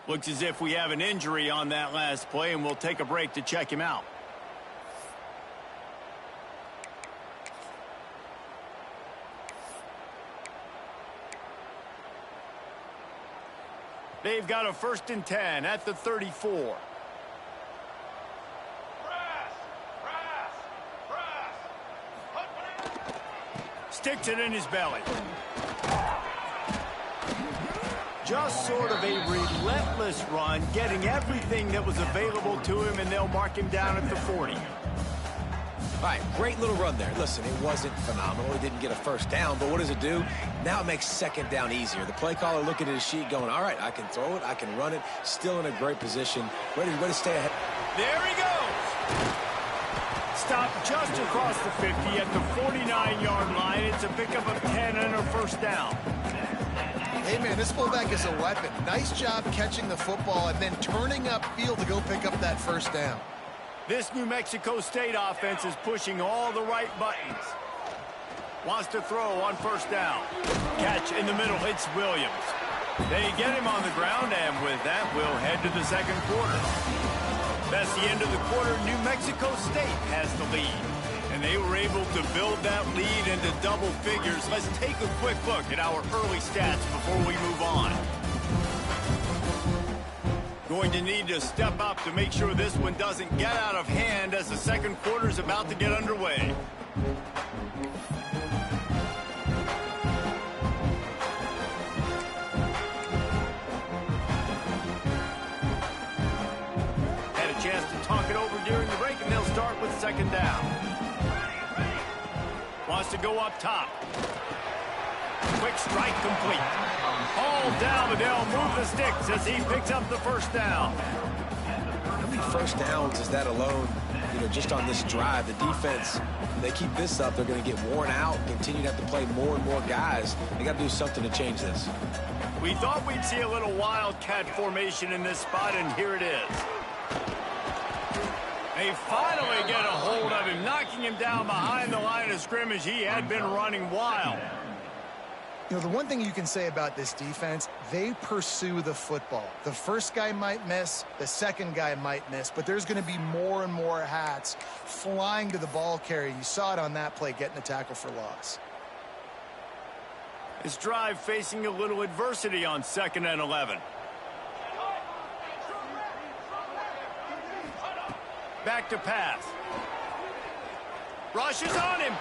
Looks as if we have an injury on that last play, and we'll take a break to check him out. They've got a 1st and 10 at the 34. Sticks it in his belly. Just sort of a relentless run, getting everything that was available to him, and they'll mark him down at the 40. All right, great little run there. Listen, it wasn't phenomenal. He didn't get a 1st down, but what does it do? Now it makes 2nd down easier. The play caller looking at his sheet going, all right, I can throw it, I can run it, still in a great position, ready to stay ahead. There he goes. Stopped just across the 50 at the 49-yard line. It's a pickup of 10 and a 1st down. Hey, man, this fullback is a weapon. Nice job catching the football and then turning upfield to go pick up that 1st down. This New Mexico State offense is pushing all the right buttons. Wants to throw on 1st down. Catch in the middle. It's Williams. They get him on the ground, and with that, we'll head to the 2nd quarter. That's the end of the quarter. New Mexico State has the lead, and they were able to build that lead into double figures. Let's take a quick look at our early stats before we move on. Going to need to step up to make sure this one doesn't get out of hand as the 2nd quarter is about to get underway. Had a chance to talk it over during the break, and they'll start with 2nd down. Wants to go up top. Quick strike complete. All down, but they'll move the sticks as he picks up the 1st down. How many 1st downs is that alone, just on this drive? The defense, if they keep this up, they're going to get worn out, continue to have to play more and more guys. They got to do something to change this. We thought we'd see a little wildcat formation in this spot, and here it is. They finally get a hold of him, knocking him down behind the line of scrimmage. He had been running wild. The one thing you can say about this defense, they pursue the football. The 1st guy might miss, the 2nd guy might miss, but there's going to be more and more hats flying to the ball carrier. You saw it on that play, getting a tackle for loss. This drive facing a little adversity on 2nd and 11. Back to pass. Rushes on him.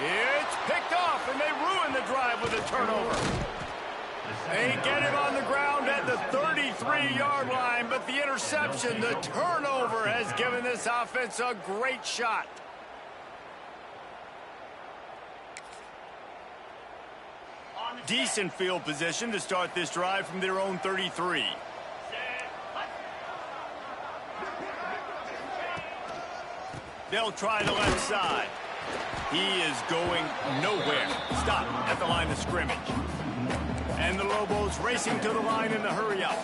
It's picked off, and they ruin the drive with a turnover. They get him on the ground at the 33-yard line, but the interception, the turnover, has given this offense a great shot. Decent field position to start this drive from their own 33. They'll try the left side. He is going nowhere. Stop at the line of scrimmage. And the Lobos racing to the line in the hurry-up.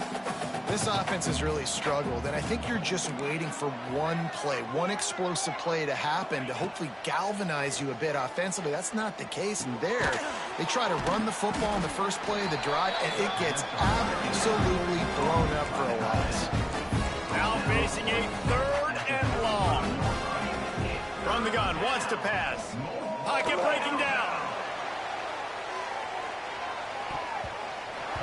This offense has really struggled, and I think you're just waiting for one play, one explosive play to happen to hopefully galvanize you a bit offensively. That's not the case, and there, they try to run the football in the first play of the drive, and it gets absolutely blown up for a loss. Now facing a 3rd and long. From the gun, wants to pass. Pocket breaking down.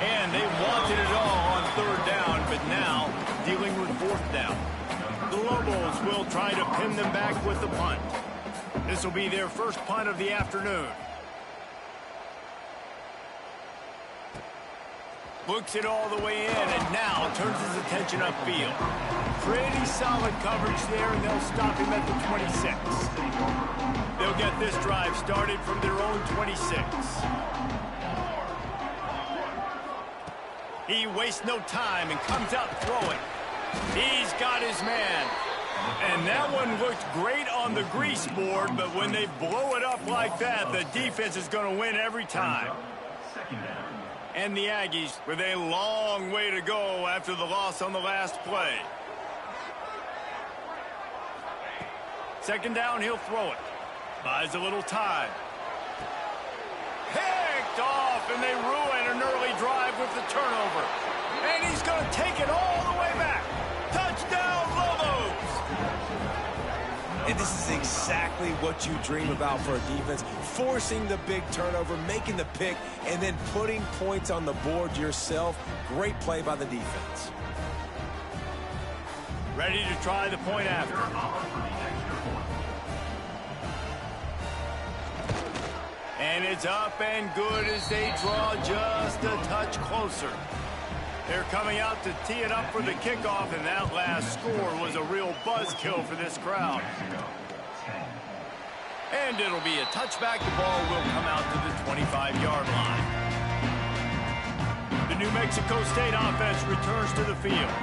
And they wanted it all on 3rd down, but now dealing with 4th down. The Lobos will try to pin them back with the punt. This will be their first punt of the afternoon. Looks it all the way in, and now turns his attention upfield. Pretty solid coverage there, and they'll stop him at the 26. They'll get this drive started from their own 26. He wastes no time and comes out throwing. He's got his man. And that one looked great on the grease board, but when they blow it up like that, the defense is going to win every time. And the Aggies with a long way to go after the loss on the last play. 2nd down, he'll throw it. Buys a little time. Picked off, and they ruin an early drive with the turnover. And he's this is exactly what you dream about for a defense. Forcing the big turnover, making the pick, and then putting points on the board yourself. Great play by the defense. Ready to try the point after. And it's up and good as they draw just a touch closer. They're coming out to tee it up for the kickoff, and that last score was a real buzzkill for this crowd. And it'll be a touchback. The ball will come out to the 25-yard line. The New Mexico State offense returns to the field.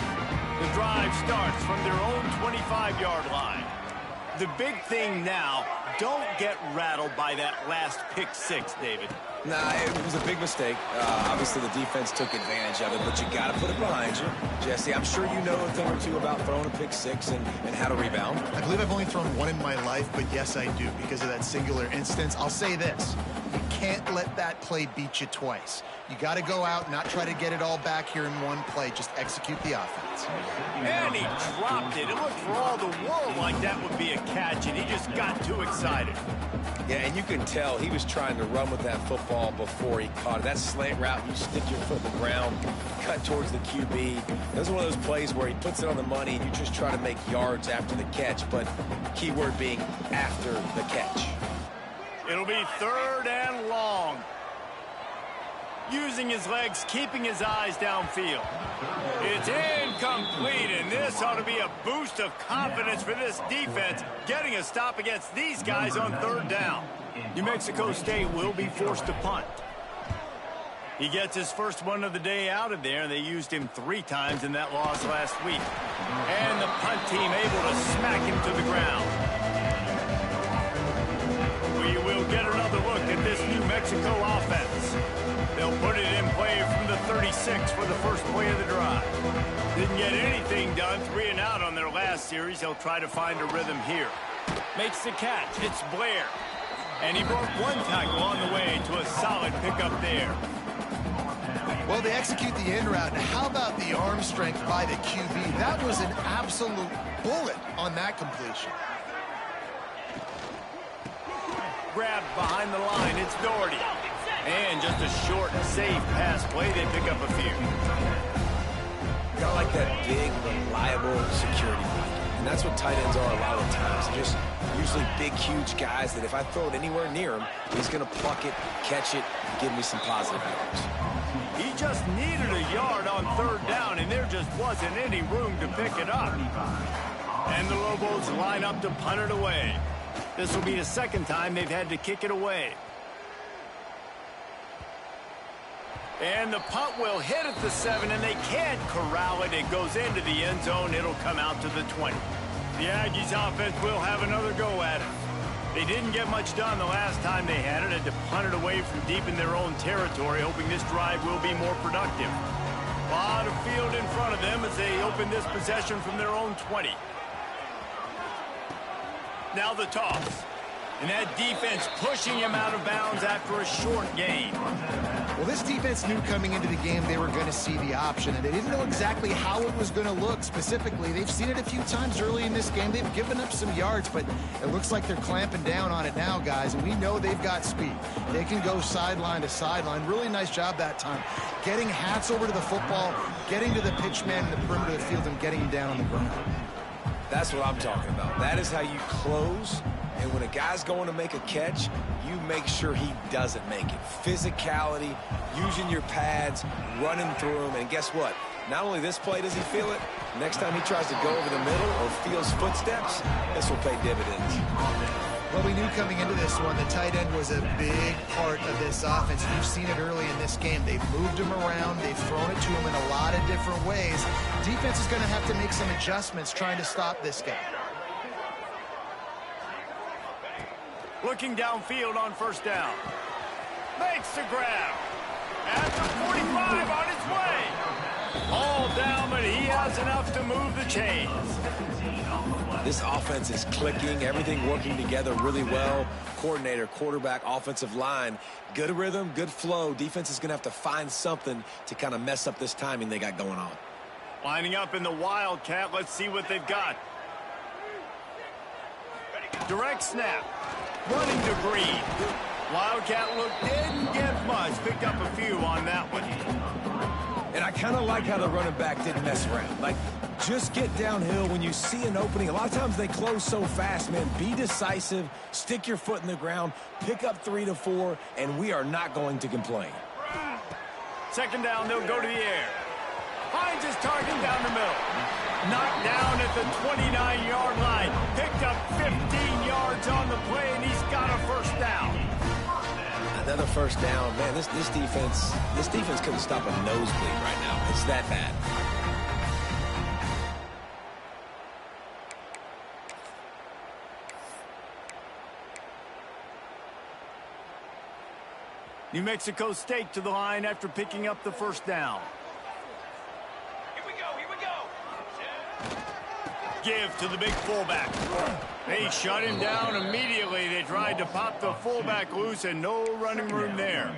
The drive starts from their own 25-yard line. The big thing now, don't get rattled by that last pick six, David. Nah, it was a big mistake. Obviously, the defense took advantage of it, but you got to put it behind you. Jesse, I'm sure you know a thing or two about throwing a pick six and how to rebound. I believe I've only thrown one in my life, but yes, I do because of that singular instance. I'll say this. You can't let that play beat you twice. You got to go out and not try to get it all back here in one play. Just execute the offense. And he dropped it. It looked for all the world like that would be a catch, and he just got too excited. Yeah, and you can tell he was trying to run with that football before he caught it. That slant route, you stick your foot in the ground, cut towards the QB. This is one of those plays where he puts it on the money, and you just try to make yards after the catch, but key word being after the catch. It'll be 3rd and long. Using his legs, keeping his eyes downfield. It's incomplete, and this ought to be a boost of confidence for this defense, getting a stop against these guys on 3rd down. New Mexico State will be forced to punt. He gets his first one of the day out of there. They used him 3 times in that loss last week. And the punt team able to smack him to the ground. We will get another look at this New Mexico offense. They'll put it in play from the 36 for the first play of the drive. Didn't get anything done, 3 and out on their last series. They'll try to find a rhythm here. Makes the catch. It's Blair. And he broke 1 tackle on the way to a solid pickup there. Well, they execute the in route. Now, how about the arm strength by the QB? That was an absolute bullet on that completion. Grabbed behind the line. It's Doherty. And just a short, safe pass play. They pick up a few. Got like that big, reliable security blanket. And that's what tight ends are a lot of times. They're just usually big, huge guys that if I throw it anywhere near him, he's going to pluck it, catch it, and give me some positive yards. He just needed a yard on 3rd down, and there just wasn't any room to pick it up. And the Lobos line up to punt it away. This will be the 2nd time they've had to kick it away. And the punt will hit at the 7, and they can't corral it. It goes into the end zone. It'll come out to the 20. The Aggies offense will have another go at it. They didn't get much done the last time they had it. Had to punt it away from deep in their own territory, hoping this drive will be more productive. A lot of field in front of them as they open this possession from their own 20. Now the toss. And that defense pushing him out of bounds after a short gain. Well, this defense knew coming into the game they were going to see the option, and they didn't know exactly how it was going to look specifically. They've seen it a few times early in this game. They've given up some yards, but it looks like they're clamping down on it now, guys, and we know they've got speed. They can go sideline to sideline. Really nice job that time. Getting hats over to the football, getting to the pitch man in the perimeter of the field, and getting him down on the ground. That's what I'm talking about. That is how you close. And when a guy's going to make a catch, you make sure he doesn't make it. Physicality, using your pads, running through him. And guess what? Not only this play does he feel it, next time he tries to go over the middle or feels footsteps, this will pay dividends. Well, we knew coming into this one, the tight end was a big part of this offense. You've seen it early in this game. They've moved him around. They've thrown it to him in a lot of different ways. Defense is going to have to make some adjustments trying to stop this guy. Looking downfield on 1st down. Makes the grab. At the 45 on his way. All down, but he has enough to move the chains. This offense is clicking, everything working together really well. Coordinator, quarterback, offensive line, good rhythm, good flow. Defense is going to have to find something to kind of mess up this timing they got going on. Lining up in the Wildcat. Let's see what they've got. Direct snap. Running to Green. Wildcat look didn't get much. Picked up a few on that one. And I kind of like how the running back didn't mess around. Like, just get downhill when you see an opening. A lot of times they close so fast, man. Be decisive. Stick your foot in the ground. Pick up 3 to 4, and we are not going to complain. Second down, they'll go to the air. Finds his target down the middle. Knocked down at the 29-yard line. Picked up 15 yards on the play, and he's got a first down. Another first down. Man, this defense couldn't stop a nosebleed right now. It's that bad. New Mexico State to the line after picking up the first down. Here we go. Give to the big fullback. They shut him down immediately. They tried to pop the fullback loose, and no running room there.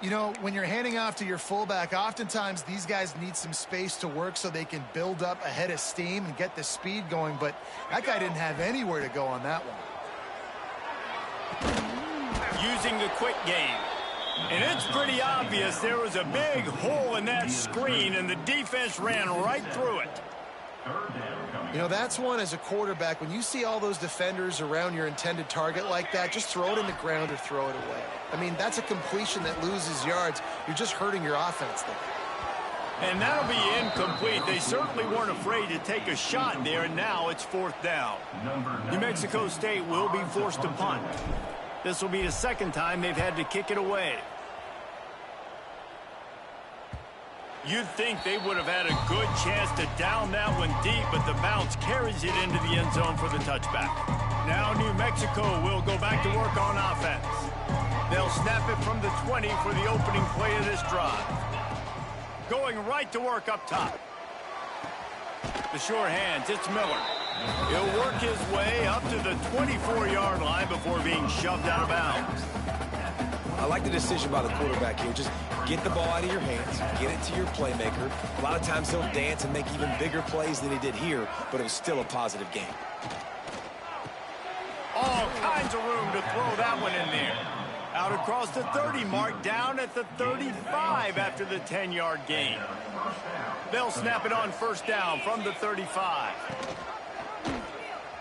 You know, when you're handing off to your fullback, oftentimes these guys need some space to work so they can build up a head of steam and get the speed going, but that guy didn't have anywhere to go on that one. Using the quick game. And it's pretty obvious there was a big hole in that screen, and the defense ran right through it. You know, that's one as a quarterback. When you see all those defenders around your intended target like that, just throw it in the ground or throw it away. I mean, that's a completion that loses yards. You're just hurting your offense there. And that'll be incomplete. They certainly weren't afraid to take a shot there, and now it's fourth down. New Mexico State will be forced to punt. This will be the second time they've had to kick it away. You'd think they would have had a good chance to down that one deep, but the bounce carries it into the end zone for the touchback. Now New Mexico will go back to work on offense. They'll snap it from the 20 for the opening play of this drive. Going right to work up top. The sure hands, it's Miller. He'll work his way up to the 24-yard line before being shoved out of bounds. I like the decision by the quarterback here. Just get the ball out of your hands, get it to your playmaker. A lot of times he'll dance and make even bigger plays than he did here, but it was still a positive game. All kinds of room to throw that one in there. Out across the 30 mark, down at the 35 after the 10-yard gain. They'll snap it on first down from the 35.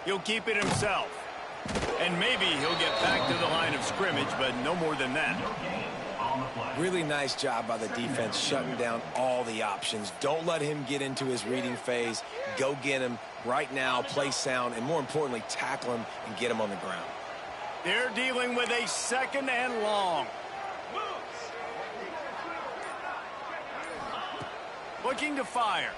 He'll keep it himself. And maybe he'll get back to the line of scrimmage, but no more than that. Really nice job by the defense shutting down all the options. Don't let him get into his reading phase. Go get him right now, play sound, and more importantly, tackle him and get him on the ground. They're dealing with a second and long. Looking to fire.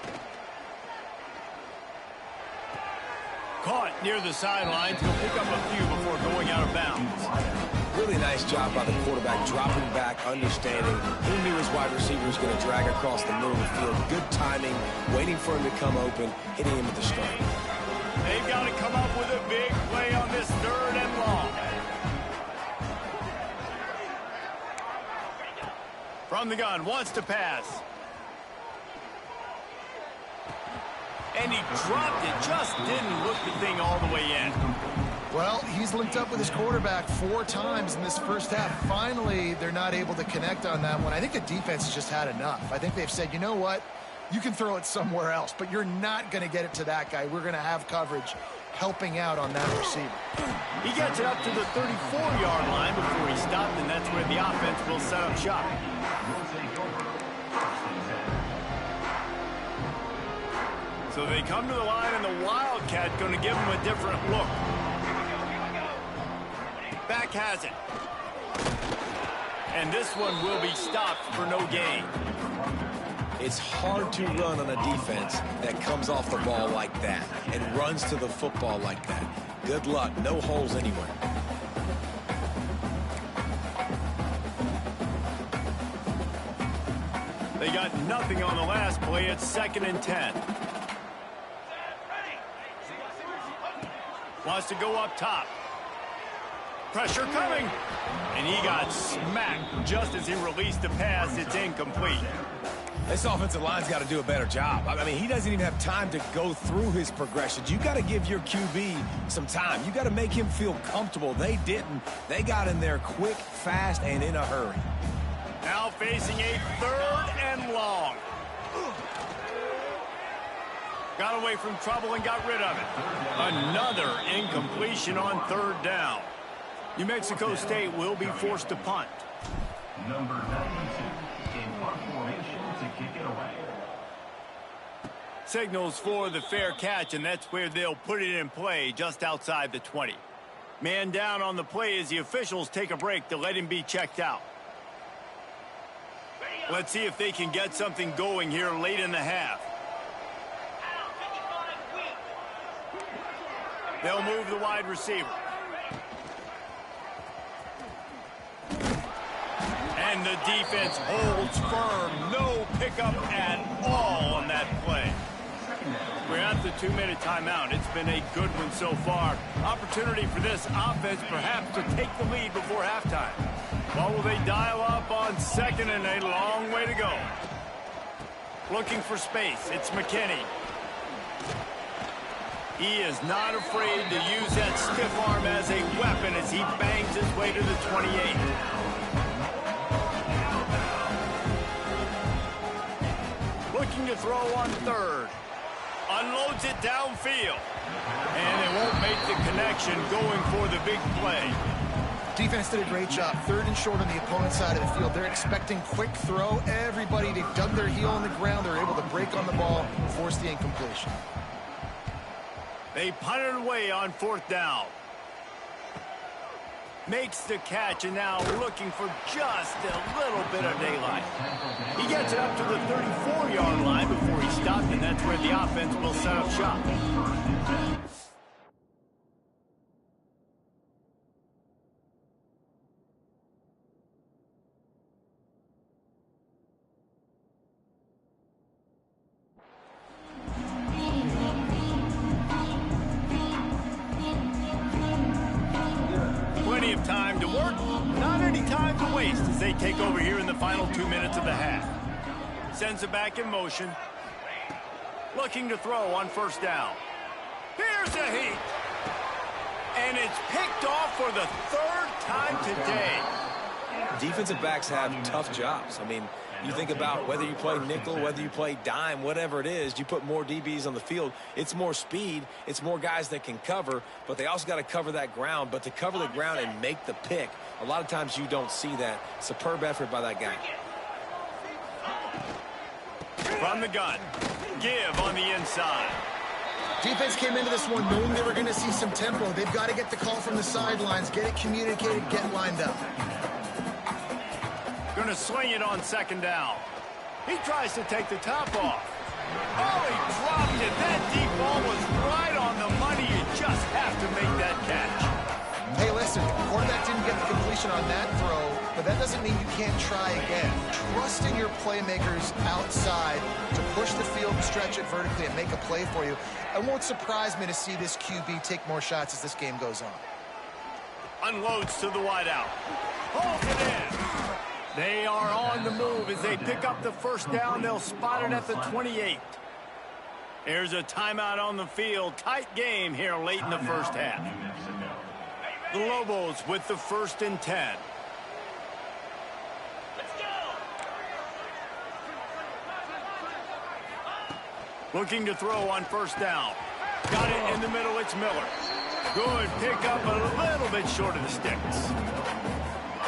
Caught near the sidelines. He'll pick up a few before going out of bounds. Really nice job by the quarterback, dropping back, understanding. He knew his wide receiver was going to drag across the middle of the field. Good timing, waiting for him to come open, hitting him with the strike. They've got to come up with a big play on this third and long. From the gun, wants to pass. And he dropped it, just didn't look the thing all the way in. Well, he's linked up with his quarterback 4 times in this first half. Finally, they're not able to connect on that one. I think the defense has just had enough. I think they've said, you know what? You can throw it somewhere else, but you're not going to get it to that guy. We're going to have coverage helping out on that receiver. He gets it up to the 34-yard line before he stopped, and that's where the offense will set up shop. So they come to the line, and the Wildcat going to give him a different look. Back has it. And this one will be stopped for no gain. It's hard to run on a defense that comes off the ball like that and runs to the football like that. Good luck. No holes anywhere. They got nothing on the last play. It's 2nd and 10. Wants to go up top. Pressure coming. And he got smacked just as he released the pass. It's incomplete. This offensive line's got to do a better job. I mean, he doesn't even have time to go through his progressions. You got to give your QB some time. You got to make him feel comfortable. They didn't. They got in there quick, fast, and in a hurry. Now facing a 3rd and long. Got away from trouble and got rid of it. Another incompletion on 3rd down. New Mexico State will be forced to punt. Number 92 in punt formation to kick it away. Signals for the fair catch, and that's where they'll put it in play just outside the 20. Man down on the play as the officials take a break to let him be checked out. Let's see if they can get something going here late in the half. They'll move the wide receiver. And the defense holds firm. No pickup at all on that play. We're at the 2-minute timeout. It's been a good one so far. Opportunity for this offense perhaps to take the lead before halftime. Well, will they dial up on 2nd and a long way to go? Looking for space. It's McKinney. He is not afraid to use that stiff arm as a weapon as he bangs his way to the 28. Looking to throw on 3rd. Unloads it downfield. And they won't make the connection going for the big play. Defense did a great job. 3rd and short on the opponent's side of the field. They're expecting quick throw. Everybody, they dug their heel on the ground. They're able to break on the ball, force the incompletion. They punted away on 4th down. Makes the catch, and now looking for just a little bit of daylight. He gets it up to the 34-yard line before he stopped, and that's where the offense will set up shop. Plenty of time to work, not any time to waste as they take over here in the final 2 minutes of the half. Sends it back in motion. Looking to throw on 1st down. Here's a heat. And it's picked off for the 3rd time today. Defensive backs have tough jobs. I mean, you think about whether you play nickel, whether you play dime, whatever it is, you put more DBs on the field. It's more speed. It's more guys that can cover, but they also got to cover that ground. But to cover the ground and make the pick, a lot of times you don't see that. Superb effort by that guy. From the gun. Give on the inside. Defense came into this one knowing they were going to see some tempo. They've got to get the call from the sidelines, get it communicated, get lined up. Going to swing it on 2nd down. He tries to take the top off. Oh, he dropped it. That deep ball was right on the money. You just have to make that catch. Hey, listen, the quarterback didn't get the completion on that throw, but that doesn't mean you can't try again. Trust in your playmakers outside to push the field, stretch it vertically, and make a play for you. It won't surprise me to see this QB take more shots as this game goes on. Unloads to the wideout. Holds it in. They are on the move as they pick up the 1st down. They'll spot it at the 28. There's a timeout on the field. Tight game here late in the 1st half. The Lobos with the 1st and 10. Looking to throw on 1st down. Got it in the middle. It's Miller. Good pickup, a little bit short of the sticks.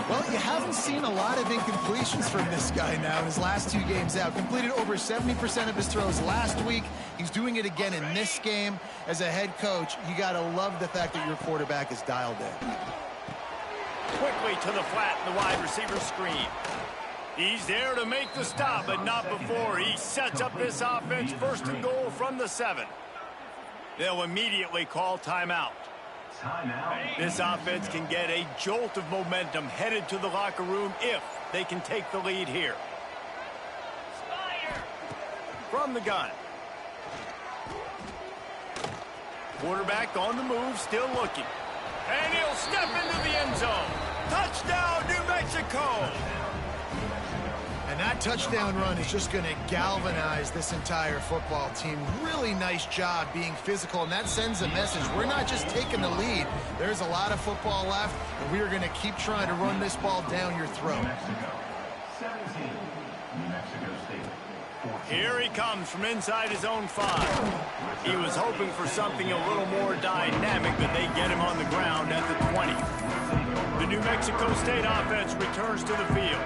Well, you haven't seen a lot of incompletions from this guy now in his last 2 games out. Completed over 70% of his throws last week. He's doing it again in this game. As a head coach, you got to love the fact that your quarterback is dialed in. Quickly to the flat, the wide receiver screen. He's there to make the stop, but not before. He sets up this offense 1st and goal from the 7. They'll immediately call timeout. This offense can get a jolt of momentum headed to the locker room if they can take the lead here. From the gun. Quarterback on the move, still looking. And he'll step into the end zone. Touchdown, New Mexico! And And that touchdown run is just going to galvanize this entire football team. Really nice job being physical, and that sends a message. We're not just taking the lead. There's a lot of football left, and we are going to keep trying to run this ball down your throat. New Mexico, 17. New Mexico State, 14. Here he comes from inside his own 5. He was hoping for something a little more dynamic, but they get him on the ground at the 20. The New Mexico State offense returns to the field.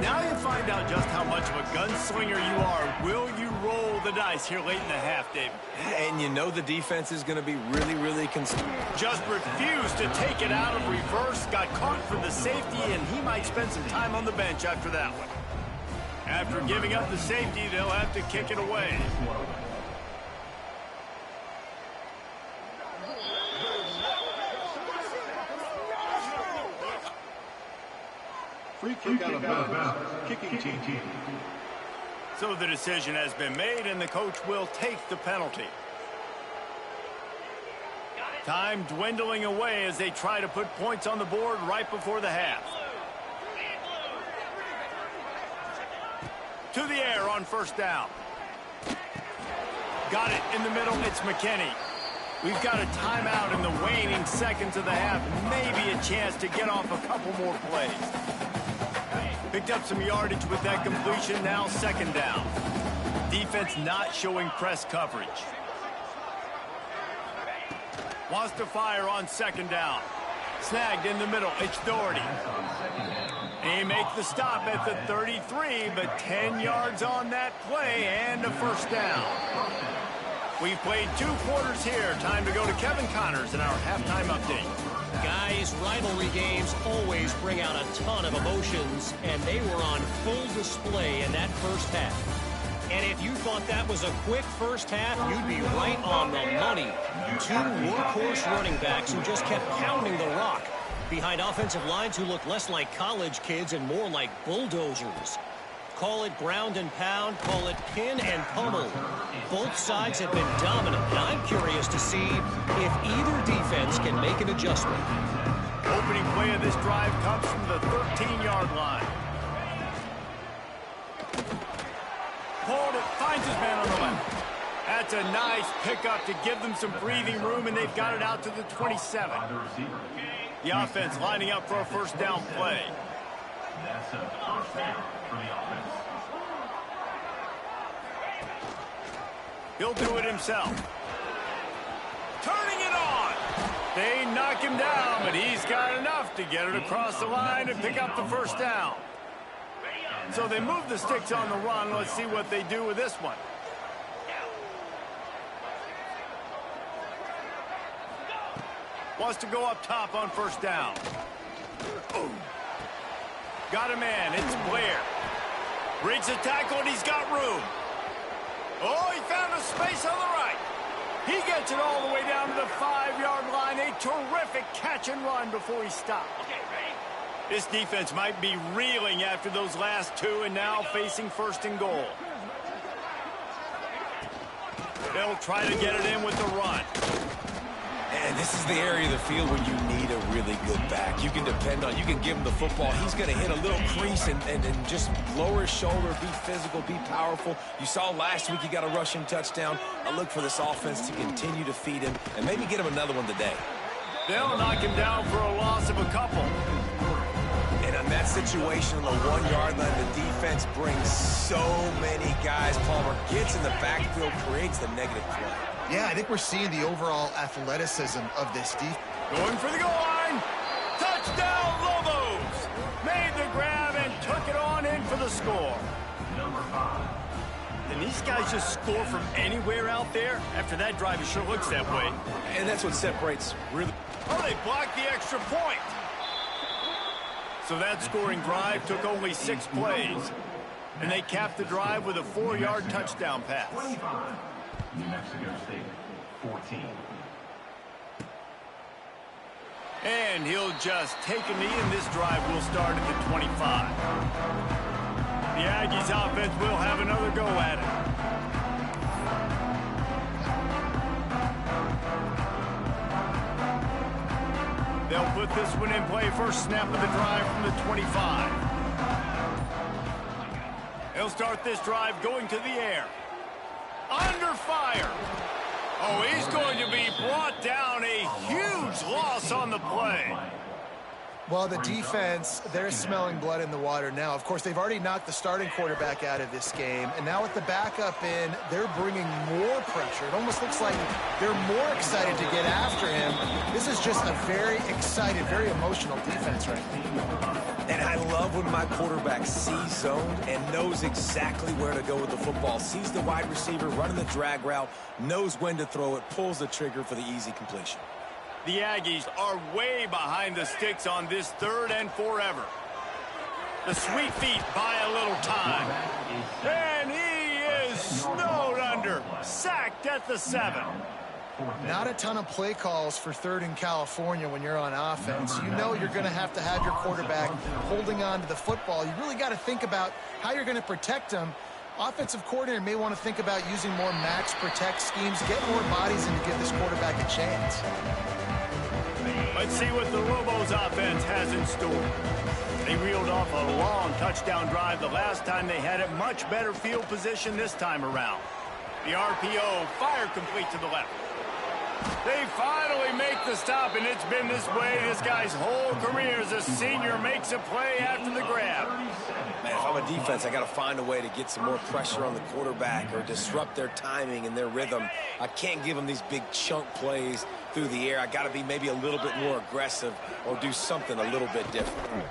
Now you find out just how much of a gunslinger you are. Will you roll the dice here late in the half, David? And you know the defense is going to be really, really concerned. Just refused to take it out of reverse, got caught for the safety, and he might spend some time on the bench after that one. After giving up the safety, they'll have to kick it away. Free kick out of bounds. Kicking team. So the decision has been made, and the coach will take the penalty. Time dwindling away as they try to put points on the board right before the half. To the air on first down. Got it in the middle. It's McKinney. We've got a timeout in the waning seconds of the half. Maybe a chance to get off a couple more plays. Picked up some yardage with that completion. Now second down. Defense not showing press coverage. Wants to fire on second down. Snagged in the middle. It's Doherty. He makes the stop at the 33, but 10 yards on that play and a first down. We've played 2 quarters here. Time to go to Kevin Connors in our halftime update. Guys, rivalry games always bring out a ton of emotions, and they were on full display in that first half. And if you thought that was a quick first half, you'd be right on the money. 2 workhorse running backs who just kept pounding the rock behind offensive lines who look less like college kids and more like bulldozers. Call it ground and pound, call it pin and pummel. Both sides have been dominant, and I'm curious to see if either defense can make an adjustment. Opening play of this drive comes from the 13-yard line. Pulled it, finds his man on the left. That's a nice pickup to give them some breathing room, and they've got it out to the 27. The offense lining up for a first down play. That's a first down for the offense. He'll do it himself. Turning it on. They knock him down, but he's got enough to get it across the line and pick up the first down. So they move the sticks on the run. Let's see what they do with this one. Wants to go up top on first down. Oh. Got a man. It's Blair. Breaks the tackle, and he's got room. Oh, he found a space on the right. He gets it all the way down to the 5-yard line. A terrific catch and run before he stopped. This defense might be reeling after those last 2 and now facing first and goal. They'll try to get it in with the run. And this is the area of the field where you need a really good back. You can depend on, you can give him the football. He's going to hit a little crease and just lower his shoulder, be physical, be powerful. You saw last week he got a rushing touchdown. I look for this offense to continue to feed him and maybe get him another one today. They'll knock him down for a loss of a couple. And on that situation on the 1-yard line, the defense brings so many guys. Palmer gets in the backfield, creates the negative play. Yeah, I think we're seeing the overall athleticism of this defense. Going for the goal line. Touchdown, Lobos. Made the grab and took it on in for the score. Number 5. And these guys just score from anywhere out there? After that drive, it sure looks that way. And that's what separates really. Oh, they blocked the extra point. So that scoring drive took only 6 plays. And they capped the drive with a 4-yard touchdown pass. 25. New Mexico State, 14. And he'll just take a knee, and this drive will start at the 25. The Aggies offense will have another go at it. They'll put this one in play. First snap of the drive from the 25. They'll start this drive going to the air. Under fire. Oh, he's going to be brought down. A huge loss on the play. Well, the defense, they're smelling blood in the water now. Of course, they've already knocked the starting quarterback out of this game, and now with the backup in, they're bringing more pressure. It almost looks like they're more excited to get after him. This is just a very excited, very emotional defense right now. And I love when my quarterback sees zone and knows exactly where to go with the football. Sees the wide receiver running the drag route, knows when to throw it, pulls the trigger for the easy completion. The Aggies are way behind the sticks on this 3rd and forever. The sweet feet buy a little time. And he is snowed under. Sacked at the 7. Not a ton of play calls for 3rd in California when you're on offense. You know you're going to have your quarterback holding on to the football. You really got to think about how you're going to protect him. Offensive coordinator may want to think about using more max protect schemes, get more bodies in to give this quarterback a chance. Let's see what the Lobos offense has in store. They reeled off a long touchdown drive the last time they had it. Much better field position this time around. The RPO, fire complete to the left. They finally make the stop, and it's been this way this guy's whole career as a senior. Makes a play after the grab. Man, if I'm a defense, I got to find a way to get some more pressure on the quarterback or disrupt their timing and their rhythm. I can't give them these big chunk plays through the air. I got to be maybe a little bit more aggressive or do something a little bit different.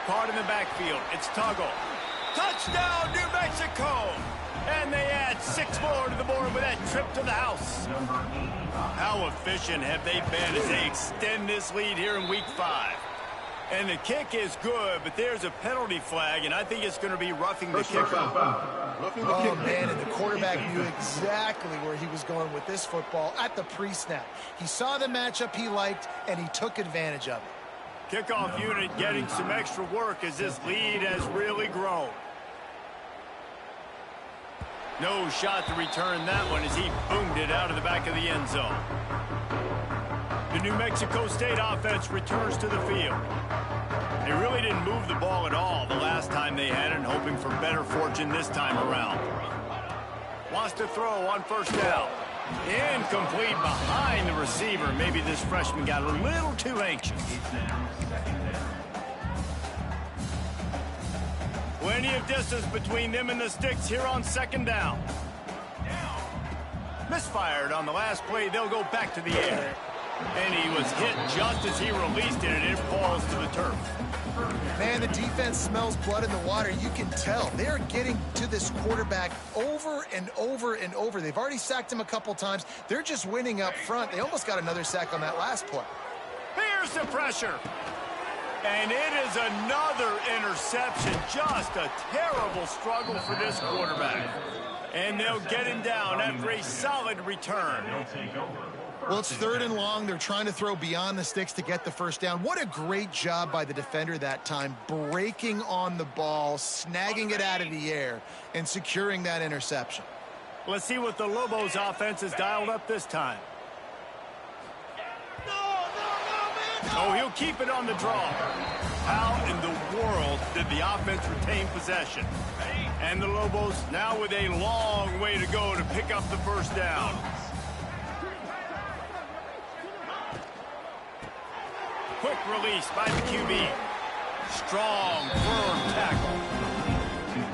Caught in the backfield. It's Tuggle. Touchdown, New Mexico! And they add 6 more to the board with that trip to the house. How efficient have they been as they extend this lead here in Week 5? And the kick is good, but there's a penalty flag, and I think it's going to be roughing the kicker. Oh, man, and the quarterback knew exactly where he was going with this football at the pre-snap. He saw the matchup he liked, and he took advantage of it. Kickoff unit getting some extra work as this lead has really grown. No shot to return that one as he boomed it out of the back of the end zone. The New Mexico State offense returns to the field. They really didn't move the ball at all the last time they had it, hoping for better fortune this time around. Wants to throw on 1st down. Incomplete behind the receiver. Maybe this freshman got a little too anxious. Plenty of distance between them and the sticks here on 2nd down. Misfired on the last play. They'll go back to the air. And he was hit just as he released it, and it falls to the turf. Man, the defense smells blood in the water. You can tell. They're getting to this quarterback over and over and over. They've already sacked him a couple times. They're just winning up front. They almost got another sack on that last play. Here's the pressure. And it is another interception. Just a terrible struggle for this quarterback. And they'll get him down after a solid return. Well, it's 3rd and long. They're trying to throw beyond the sticks to get the 1st down. What a great job by the defender that time, breaking on the ball, snagging it out of the air, and securing that interception. Let's see what the Lobos offense has dialed up this time. Oh, he'll keep it on the draw. How in the world did the offense retain possession? And the Lobos now with a long way to go to pick up the 1st down. Quick release by the QB. Strong, firm tackle.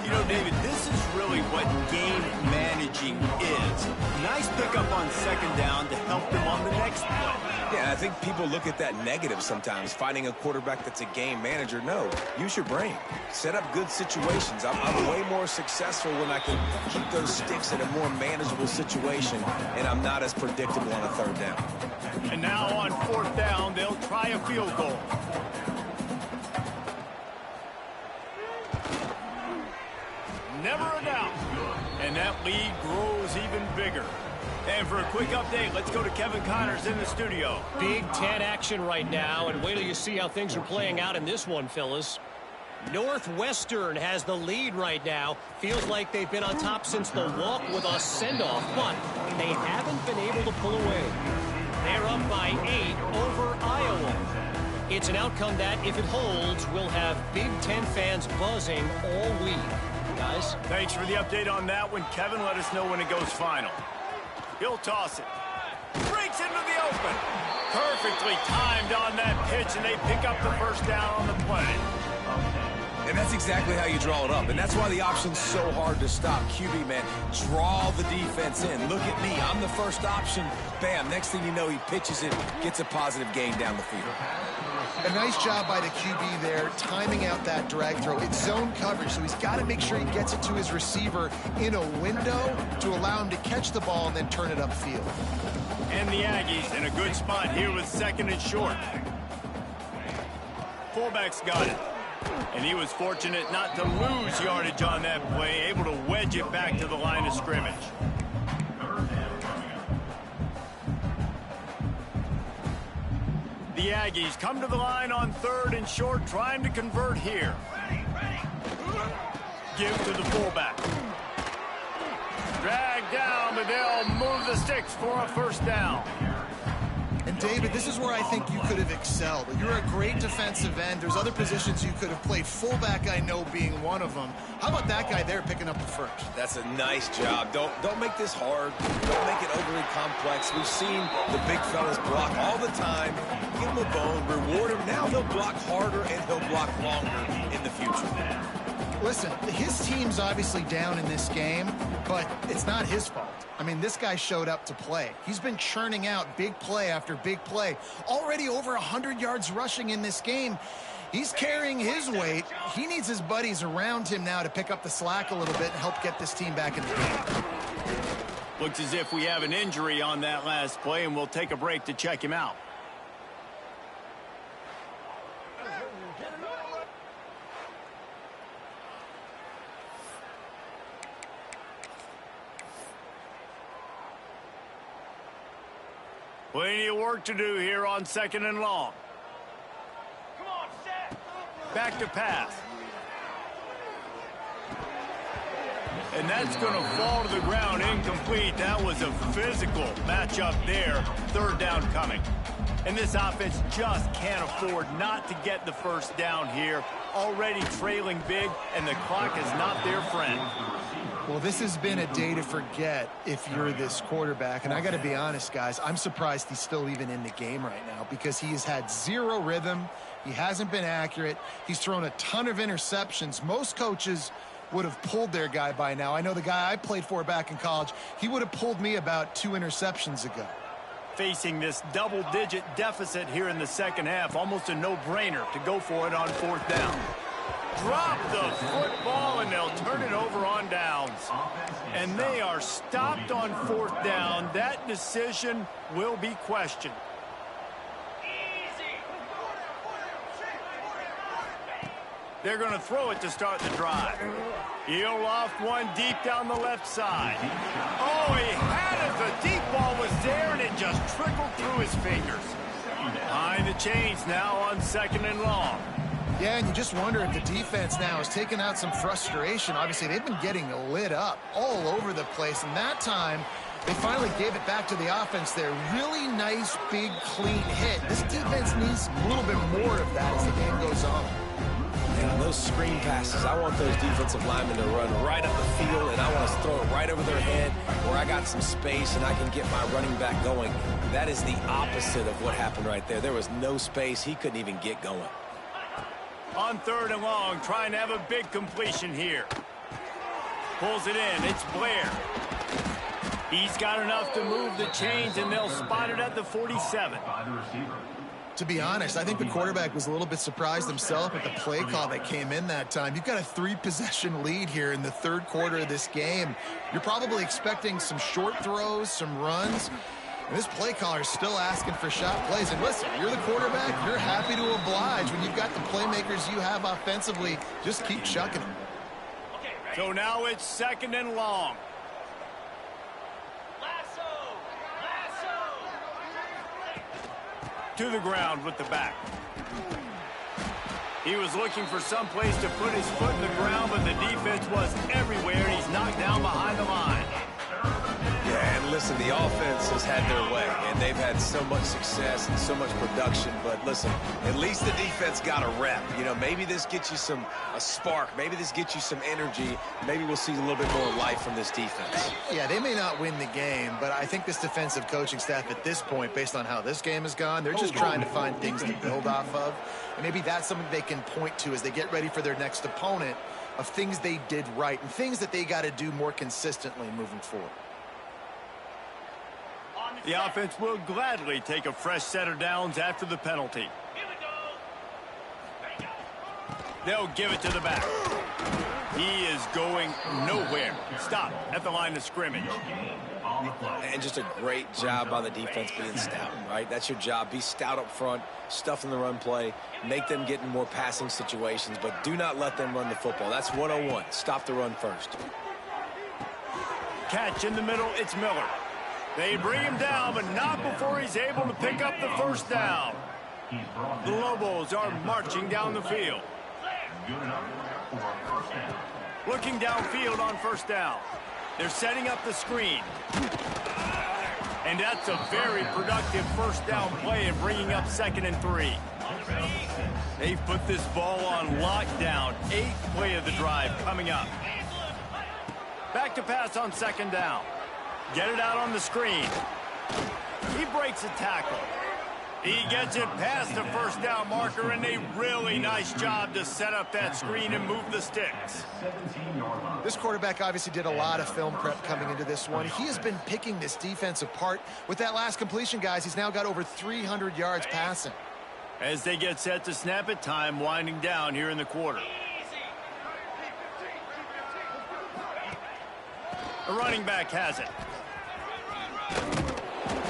You know, David, this is really what game managing is. Nice pickup on 2nd down to help them on the next play. Yeah, I think people look at that negative sometimes, finding a quarterback that's a game manager. No, use your brain. Set up good situations. I'm way more successful when I can keep those sticks in a more manageable situation, and I'm not as predictable on a 3rd down. And now on 4th down, they'll try a field goal. Never a doubt. And that lead grows even bigger. And for a quick update, let's go to Kevin Connors in the studio. Big Ten action right now, and wait till you see how things are playing out in this one, Phyllis. Northwestern has the lead right now. Feels like they've been on top since the walk with a send-off, but they haven't been able to pull away. They're up by 8 over Iowa. It's an outcome that, if it holds, will have Big Ten fans buzzing all week. guys. Thanks for the update on that one, Kevin. Let us know when it goes final. He'll toss it. Breaks into the open. Perfectly timed on that pitch, and they pick up the first down on the play. And that's exactly how you draw it up. And that's why the option's so hard to stop. QB, man, draw the defense in. Look at me. I'm the first option. Bam. Next thing you know, he pitches it, gets a positive gain down the field. A nice job by the QB there, timing out that drag throw. It's zone coverage, so he's got to make sure he gets it to his receiver in a window to allow him to catch the ball and then turn it upfield. And the Aggies in a good spot here with second and short. Fullback's got it. And he was fortunate not to lose yardage on that play, able to wedge it back to the line of scrimmage. The Aggies come to the line on third and short, trying to convert here. Give to the fullback. Drag down, but they'll move the sticks for a first down. And David, this is where I think you could have excelled. You're a great defensive end. There's other positions you could have played. Fullback, I know, being one of them. How about that guy there picking up the first? That's a nice job. Don't make this hard. Don't make it overly complex. We've seen the big fellas block all the time. Give him a bone, reward him. Now he'll block harder and he'll block longer in the future. Listen, his team's obviously down in this game, but it's not his fault. I mean, this guy showed up to play. He's been churning out big play after big play. Already over 100 yards rushing in this game. He's carrying his weight. He needs his buddies around him now to pick up the slack a little bit and help get this team back in the game. Looks as if we have an injury on that last play, and we'll take a break to check him out. Plenty of work to do here on second and long. Come on, set. Back to pass. And that's going to fall to the ground incomplete. That was a physical matchup there. Third down coming. And this offense just can't afford not to get the first down here. Already trailing big, and the clock is not their friend. Well, this has been a day to forget if you're this quarterback. And I got to be honest, guys, I'm surprised he's still even in the game right now because he has had zero rhythm. He hasn't been accurate. He's thrown a ton of interceptions. Most coaches would have pulled their guy by now. I know the guy I played for back in college, he would have pulled me about 2 interceptions ago. Facing this double-digit deficit here in the second half, almost a no-brainer to go for it on fourth down. Drop the football, and they'll turn it over on downs. And they are stopped on fourth down. That decision will be questioned. They're going to throw it to start the drive. He'll loft one deep down the left side. Oh, he had it. The deep ball was there, and it just trickled through his fingers. Behind the chains now on second and long. Yeah, and you just wonder if the defense now is taking out some frustration. Obviously, they've been getting lit up all over the place, and that time they finally gave it back to the offense there. Really nice, big, clean hit. This defense needs a little bit more of that as the game goes on. And on those screen passes, I want those defensive linemen to run right up the field, and I want to throw it right over their head where I got some space and I can get my running back going. That is the opposite of what happened right there. There was no space. He couldn't even get going. On third and long, trying to have a big completion here. Pulls it in. It's Blair. He's got enough to move the chains, and they'll spot it at the 47. To be honest, I think the quarterback was a little bit surprised himself at the play call that came in that time. You've got a 3-possession lead here in the third quarter of this game. You're probably expecting some short throws, some runs. And this play caller is still asking for shot plays. And listen, you're the quarterback. You're happy to oblige. When you've got the playmakers you have offensively, just keep chucking them. So now it's second and long. To the ground with the back. He was looking for some place to put his foot in the ground, but the defense was everywhere, and he's knocked down behind the line. Yeah, and listen, the offense has had their way, and they've had so much success and so much production. But listen, at least the defense got a rep. You know, maybe this gets you a spark. Maybe this gets you some energy. Maybe we'll see a little bit more life from this defense. Yeah, they may not win the game, but I think this defensive coaching staff at this point, based on how this game has gone, they're just trying to find things to build off of. And maybe that's something they can point to as they get ready for their next opponent, of things they did right and things that they got to do more consistently moving forward. The offense will gladly take a fresh set of downs after the penalty. They'll give it to the back. He is going nowhere. Stop at the line of scrimmage. And just a great job by the defense being stout, right? That's your job. Be stout up front, stuff in the run play, make them get in more passing situations, but do not let them run the football. That's 101. Stop the run first. Catch in the middle, it's Miller. They bring him down, but not before he's able to pick up the first down. The Lobos are marching down the field. Looking downfield on first down. They're setting up the screen. And that's a very productive first down play and bringing up 2nd and 3. They've put this ball on lockdown. 8th play of the drive coming up. Back to pass on 2nd down. Get it out on the screen. He breaks a tackle. He gets it past the first down marker, and a really nice job to set up that screen and move the sticks. This quarterback obviously did a lot of film prep coming into this one. He has been picking this defense apart. With that last completion, guys, he's now got over 300 yards passing. As they get set to snap it, time winding down here in the quarter. The running back has it.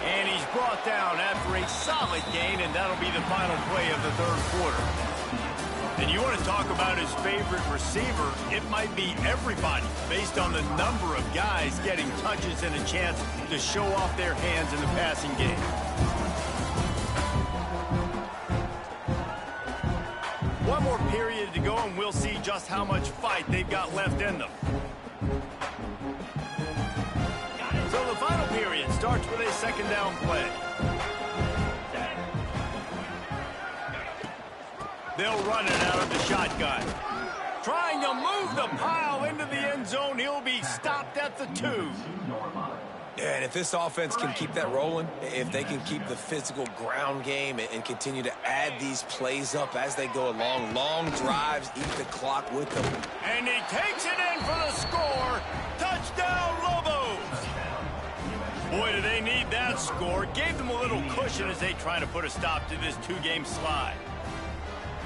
And he's brought down after a solid gain, and that'll be the final play of the 3rd quarter. And you want to talk about his favorite receiver, it might be everybody, based on the number of guys getting touches and a chance to show off their hands in the passing game. One more period to go, and we'll see just how much fight they've got left in them. So the final period starts with a 2nd down play. They'll run it out of the shotgun. Trying to move the pile into the end zone. He'll be stopped at the 2. Yeah, and if this offense can keep that rolling, if they can keep the physical ground game and continue to add these plays up as they go along, long drives, eat the clock with them. And he takes it in for the score. Touchdown, Lobos! Boy, do they need that score. Gave them a little cushion as they try to put a stop to this 2-game slide.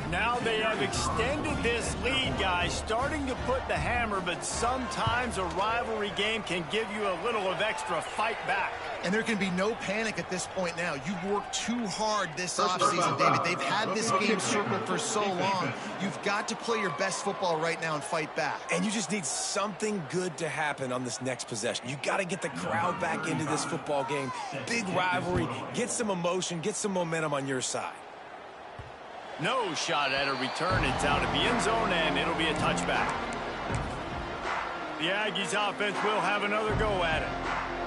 Now they have extended this lead, guys, starting to put the hammer, but sometimes a rivalry game can give you a little of extra fight back. And there can be no panic at this point now. You've worked too hard this offseason, David. They've had this game circled for so long. You've got to play your best football right now and fight back. And you just need something good to happen on this next possession. You got to get the crowd back into this football game. Big rivalry. Get some emotion. Get some momentum on your side. No shot at a return. It's out of the end zone, and it'll be a touchback. The Aggies offense will have another go at it.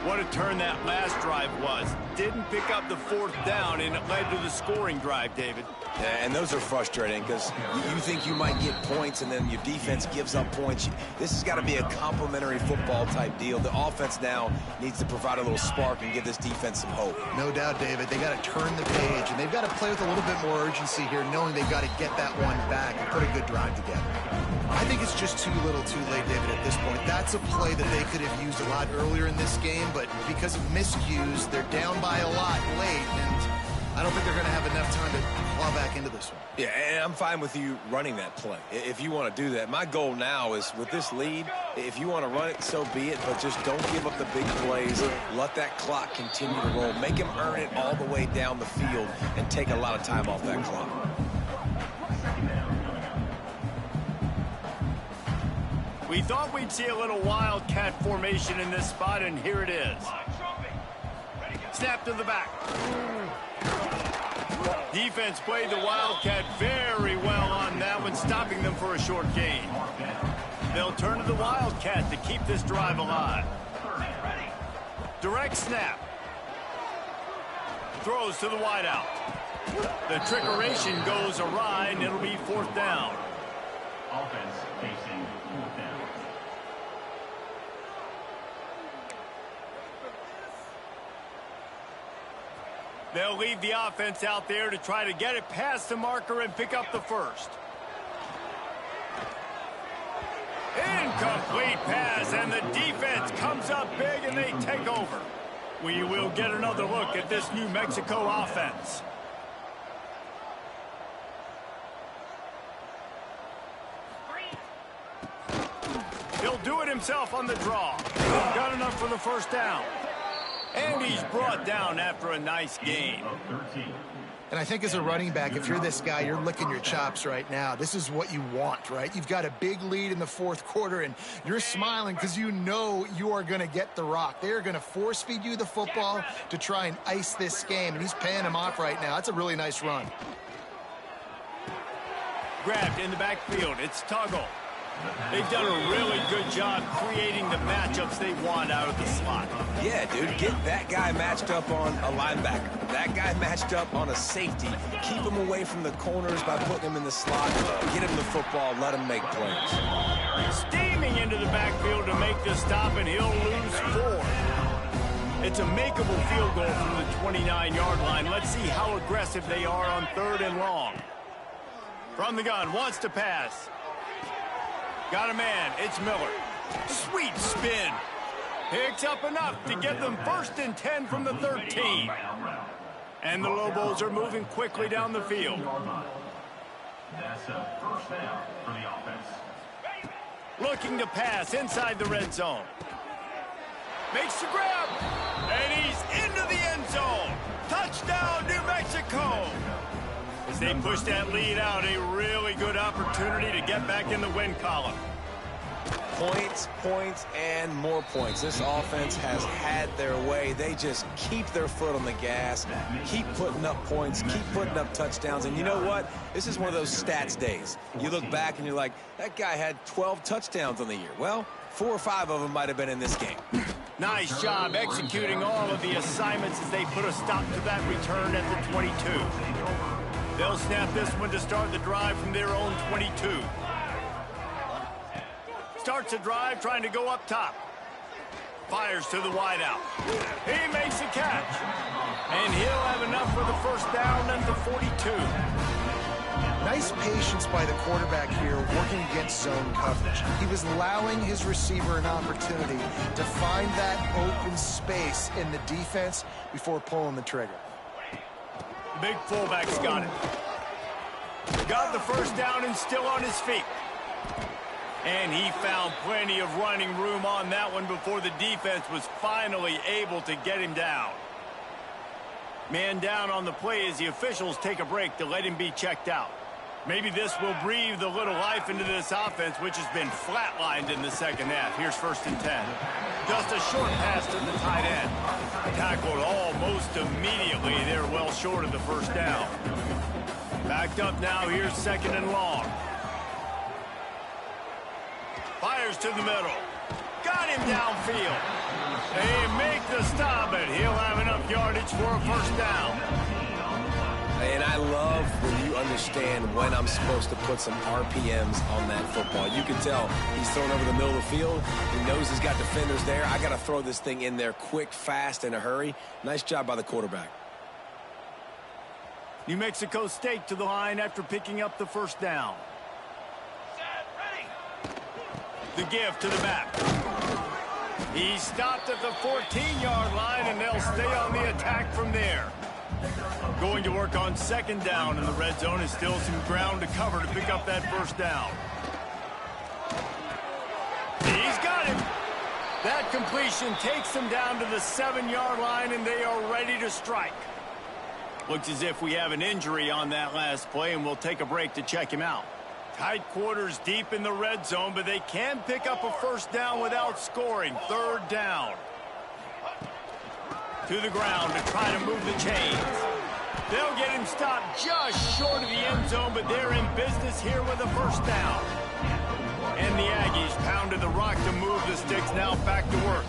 What a turn that last drive was. Didn't pick up the 4th down, and it led to the scoring drive, David. Yeah, and those are frustrating because you think you might get points, and then your defense gives up points. This has got to be a complimentary football type deal. The offense now needs to provide a little spark and give this defense some hope. No doubt, David. They got to turn the page, and they've got to play with a little bit more urgency here, knowing they've got to get that one back and put a good drive together. I think it's just too little too late, David, at this point. That's a play that they could have used a lot earlier in this game, but because of miscues, they're down by a lot late, and I don't think they're going to have enough time to claw back into this one. Yeah, and I'm fine with you running that play if you want to do that. My goal now is with this lead, if you want to run it, so be it, but just don't give up the big plays. Let that clock continue to roll. Make him earn it all the way down the field and take a lot of time off that clock. We thought we'd see a little wildcat formation in this spot, and here it is. Snap to the back. Defense played the wildcat very well on that one, stopping them for a short gain. They'll turn to the wildcat to keep this drive alive. Direct snap. Throws to the wideout. The trickeration goes awry, and it'll be 4th down. Offense facing 4th down. They'll leave the offense out there to try to get it past the marker and pick up the first. Incomplete pass, and the defense comes up big, and they take over. We will get another look at this New Mexico offense. He'll do it himself on the draw. Got enough for the first down. And he's brought down after a nice gain. And I think as a running back, if you're this guy, you're licking your chops right now. This is what you want, right? You've got a big lead in the 4th quarter, and you're smiling because you know you are going to get the rock. They are going to force feed you the football to try and ice this game, and he's paying him off right now. That's a really nice run. Grabbed in the backfield. It's Tuggle. They've done a really good job creating the matchups they want out of the slot. Yeah, dude, get that guy matched up on a linebacker. That guy matched up on a safety. Keep him away from the corners by putting him in the slot. Get him the football. Let him make plays. Steaming into the backfield to make the stop, and he'll lose 4. It's a makeable field goal from the 29-yard line. Let's see how aggressive they are on 3rd and long. From the gun, wants to pass. Got a man, it's Miller. Sweet spin. Picks up enough to get them 1st and 10 from the 13. And the Lobos are moving quickly down the field. That's a 1st down for the offense. Looking to pass inside the red zone. Makes the grab. And he's into the end zone. Touchdown, New Mexico. As they push that lead out, a really good opportunity to get back in the win column. Points, points, and more points. This offense has had their way. They just keep their foot on the gas, keep putting up points, keep putting up touchdowns. And you know what? This is one of those stats days. You look back and you're like, that guy had 12 touchdowns on the year. Well, 4 or 5 of them might have been in this game. Nice job executing all of the assignments as they put a stop to that return at the 22. They'll snap this one to start the drive from their own 22. Starts a drive trying to go up top. Fires to the wideout. He makes a catch. And he'll have enough for the first down at the 42. Nice patience by the quarterback here working against zone coverage. He was allowing his receiver an opportunity to find that open space in the defense before pulling the trigger. Big fullback's got it. Got the first down and still on his feet. And he found plenty of running room on that one before the defense was finally able to get him down. Man down on the play as the officials take a break to let him be checked out. Maybe this will breathe a little life into this offense, which has been flatlined in the second half. Here's 1st and 10. Just a short pass to the tight end. Tackled almost immediately. They're well short of the first down. Backed up now. Here's 2nd and long. Fires to the middle. Got him downfield. They make the stop, and he'll have enough yardage for a first down. And I love when you understand when I'm supposed to put some RPMs on that football. You can tell he's thrown over the middle of the field. He knows he's got defenders there. I got to throw this thing in there quick, fast, in a hurry. Nice job by the quarterback. New Mexico State to the line after picking up the first down. The give to the back. He stopped at the 14-yard line, and they'll stay on the attack from there. Going to work on 2nd down in the red zone is still some ground to cover to pick up that first down. He's got him. That completion takes them down to the 7-yard line, and they are ready to strike. Looks as if we have an injury on that last play, and we'll take a break to check him out. Tight quarters deep in the red zone, but they can pick up a first down without scoring. 3rd down. To the ground to try to move the chains. They'll get him stopped just short of the end zone, but they're in business here with a first down. And the Aggies pounded the rock to move the sticks, now back to work.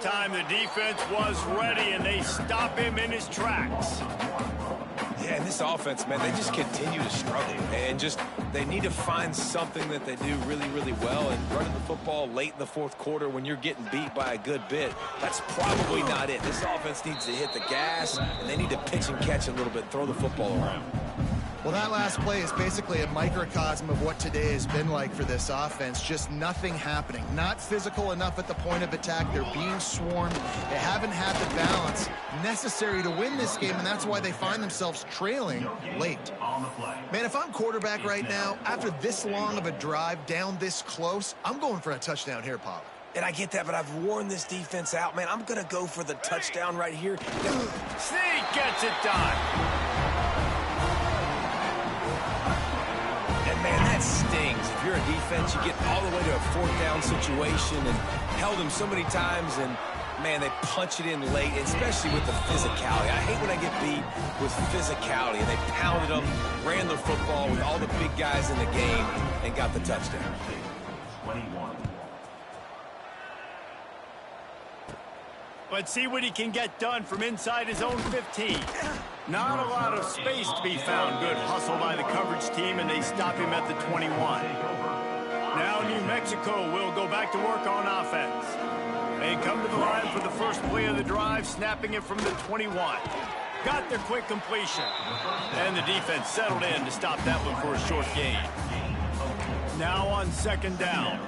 time the defense was ready, and they stop him in his tracks. Yeah, and this offense, man, they just continue to struggle. And they need to find something that they do really, really well. And running the football late in the fourth quarter when you're getting beat by a good bit, that's probably not it. This offense needs to hit the gas, and they need to pitch and catch a little bit, throw the football around. Well, that last play is basically a microcosm of what today has been like for this offense. Just nothing happening. Not physical enough at the point of attack. They're being swarmed. They haven't had the balance necessary to win this game, and that's why they find themselves trailing late. Man, if I'm quarterback right now, after this long of a drive down this close, I'm going for a touchdown here, Pollock. And I get that, but I've worn this defense out, man. I'm going to go for the touchdown right here. Sneak gets it done. Man, that stings. If you're a defense, you get all the way to a fourth down situation and held them so many times, and, man, they punch it in late, especially with the physicality. I hate when I get beat with physicality, and they pounded them, ran the football with all the big guys in the game, and got the touchdown. 21. Let's see what he can get done from inside his own 15. Not a lot of space to be found. Good hustle by the coverage team, and they stop him at the 21. Now New Mexico will go back to work on offense. They come to the line for the first play of the drive, snapping it from the 21. Got their quick completion. And the defense settled in to stop that one for a short gain. Now on second down.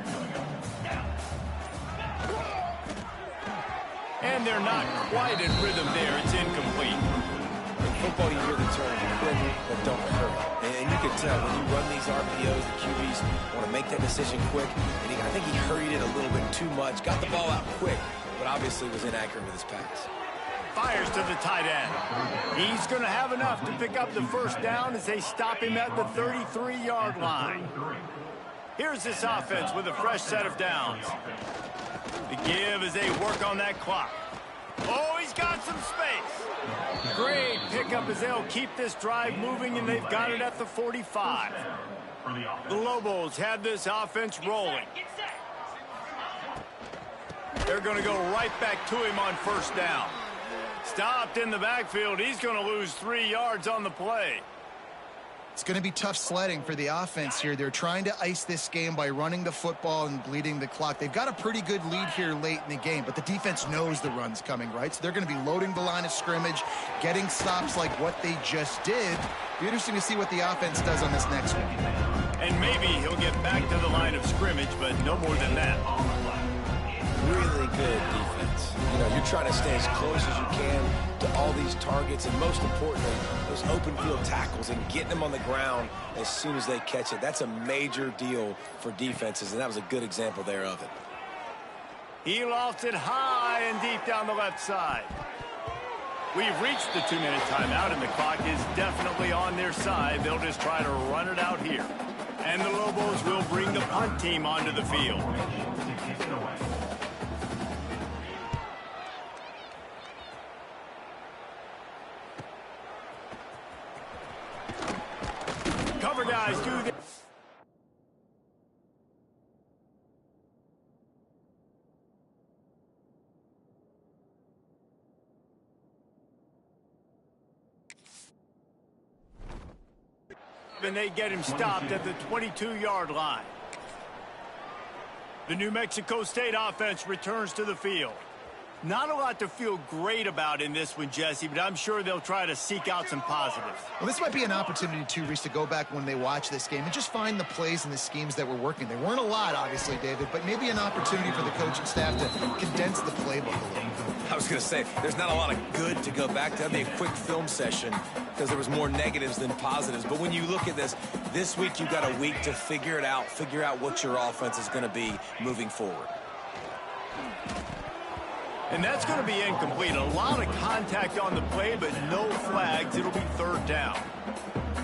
And they're not quite in rhythm there. It's incomplete. In football, you hear the term quick but don't hurry. And you can tell when you run these RPOs, the QBs want to make that decision quick. And I think he hurried it a little bit too much. Got the ball out quick, but obviously was inaccurate with his pass. Fires to the tight end. He's going to have enough to pick up the first down as they stop him at the 33-yard line. Here's this offense with a fresh set of downs. The give as they work on that clock. Oh, he's got some space. Great pickup as they'll keep this drive moving, and they've got it at the 45. The Lobos have this offense rolling. They're going to go right back to him on first down. Stopped in the backfield. He's going to lose 3 yards on the play. It's going to be tough sledding for the offense here. They're trying to ice this game by running the football and bleeding the clock. They've got a pretty good lead here late in the game, but the defense knows the run's coming, right? So they're going to be loading the line of scrimmage, getting stops like what they just did. Be interesting to see what the offense does on this next one. And maybe he'll get back to the line of scrimmage, but no more than that. Really good defense. You know, you're trying to stay as close as you can to all these targets, and most importantly, those open field tackles and getting them on the ground as soon as they catch it. That's a major deal for defenses, and that was a good example there of it. He lofts it high and deep down the left side. We've reached the 2-minute timeout, and the clock is definitely on their side. They'll just try to run it out here. And the Lobos will bring the punt team onto the field. Cover guys do this. And they get him stopped at the 22-yard line. The New Mexico State offense returns to the field. Not a lot to feel great about in this one, Jesse, but I'm sure they'll try to seek out some positives. Well, this might be an opportunity, too, Reese, to go back when they watch this game and just find the plays and the schemes that were working. There weren't a lot, obviously, David, but maybe an opportunity for the coaching staff to condense the playbook a little. I was going to say, there's not a lot of good to go back to. That'd be a quick film session because there was more negatives than positives. But when you look at this week you've got a week to figure it out, figure out what your offense is going to be moving forward. And that's going to be incomplete. A lot of contact on the play, but no flags. It'll be third down.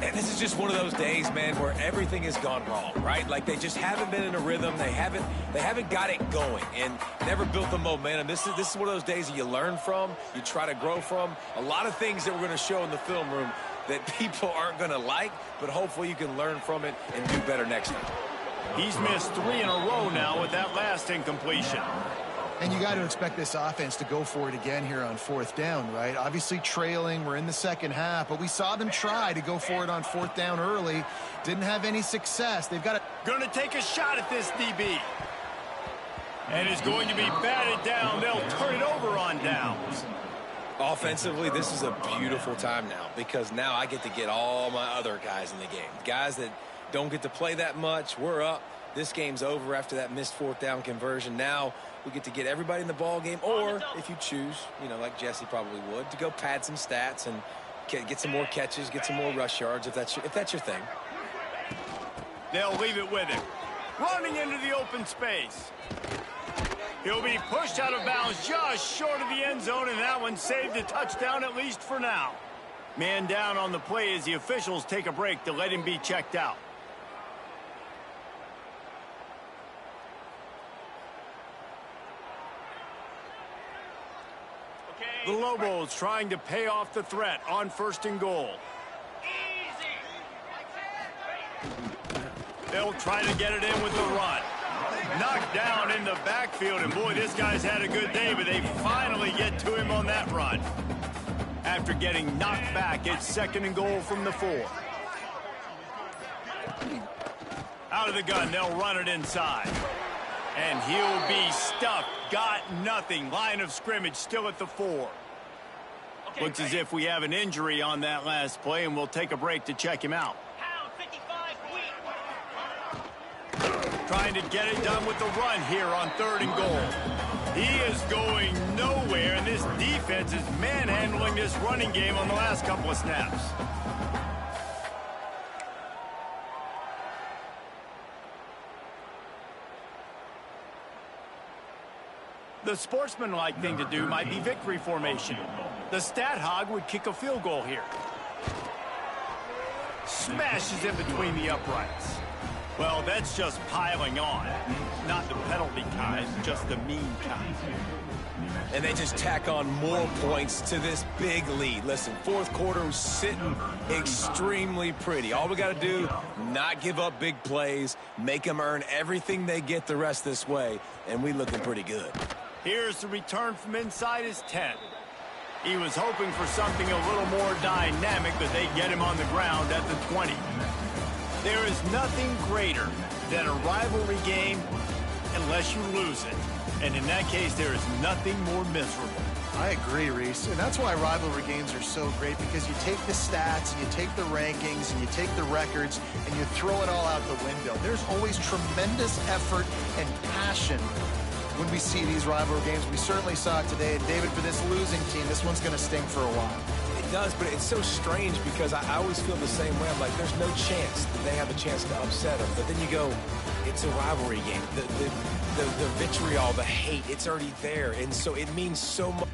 And this is just one of those days, man, where everything has gone wrong, right? Like they just haven't been in a rhythm. They haven't got it going and never built the momentum. This is one of those days that you learn from, you try to grow from. A lot of things that we're going to show in the film room that people aren't going to like, but hopefully you can learn from it and do better next time. He's missed 3 in a row now with that last incompletion. And you got to expect this offense to go for it again here on 4th down, right? Obviously trailing, we're in the second half, but we saw them try to go for it on 4th down early. Didn't have any success. They've got to... Going to take a shot at this DB. And is going to be batted down. They'll turn it over on downs. Offensively, this is a beautiful time now because now I get to get all my other guys in the game. Guys that don't get to play that much, we're up. This game's over after that missed 4th down conversion. Now we get to get everybody in the ball game, or if you choose, you know, like Jesse probably would, to go pad some stats and get some more catches, get some more rush yards if that's your thing. They'll leave it with him. Running into the open space. He'll be pushed out of bounds just short of the end zone, and that one saved a touchdown at least for now. Man down on the play as the officials take a break to let him be checked out. The Lobos trying to pay off the threat on 1st and goal. They'll try to get it in with the run. Knocked down in the backfield, and boy, this guy's had a good day, but they finally get to him on that run. After getting knocked back, it's 2nd and goal from the 4. Out of the gun, they'll run it inside. And he'll be stuffed. Got nothing. Line of scrimmage still at the 4. Looks as if we have an injury on that last play, and we'll take a break to check him out. Trying to get it done with the run here on 3rd and goal. He is going nowhere, and this defense is manhandling this running game on the last couple of snaps. The sportsmanlike thing to do might be victory formation. The stat hog would kick a field goal here. Smashes in between the uprights. Well, that's just piling on. Not the penalty kind, just the mean kind. And they just tack on more points to this big lead. Listen, 4th quarter was sitting extremely pretty. All we got to do, not give up big plays, make them earn everything they get the rest this way, and we looking pretty good. Here's the return from inside his 10. He was hoping for something a little more dynamic, but they get him on the ground at the 20. There is nothing greater than a rivalry game unless you lose it. And in that case, there is nothing more miserable. I agree, Reese. And that's why rivalry games are so great, because you take the stats, and you take the rankings, and you take the records, and you throw it all out the window. There's always tremendous effort and passion when we see these rivalry games. We certainly saw it today. And David, for this losing team, this one's going to sting for a while. It does, but it's so strange because I always feel the same way. I'm like, there's no chance that they have a chance to upset them. But then you go, it's a rivalry game. The vitriol, the hate, it's already there. And so it means so much.